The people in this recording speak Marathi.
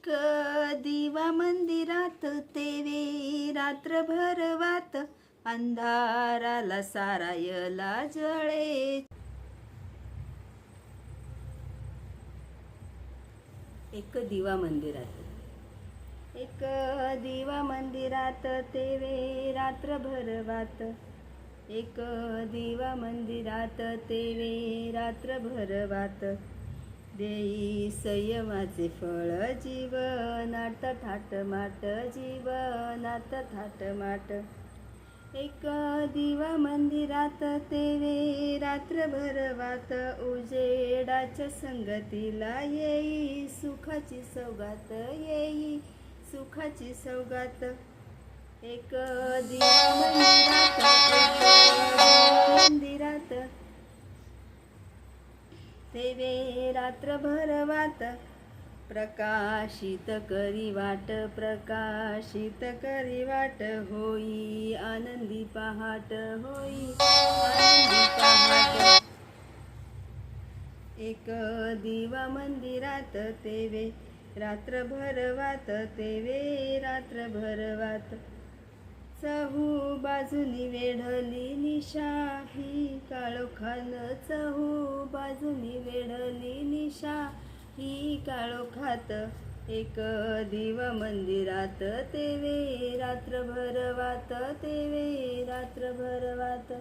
एक दिवा मंदिरात तेवे रात्रभर वात अंधाराला सारायला जळे. एक दिवा मंदिरात दिवा मंदिरात तेवे रात्रभर वात. एक दिवा मंदिरात तेवे रात्रभर वात. देई संयमाचे फळ जीवनात थाटमाट जीवनात थाटमाट. एक दिवा मंदिरात तेवे रात्रभर वात. उजेडाच्या संगतीला येई सुखाची सौगात येई सुखाची सौगात. एक दिवा मंदिरात तेवे रात्रभर वात. प्रकाशित करी वाट प्रकाशित करी वाट. होई आनंदी पहाट होई आनंदी पहाट. एक दिवा मंदिरात तेवे रात्रभर वात तेवे रात्रभर वात. चहू बाजूनी वेढली निशा ही काळोखान. चहू बाजूनी वेढली निशा ही काळोखात. एक दिवा मंदिरात तेवे रात्रभर वात तेवे रात्रभर वात.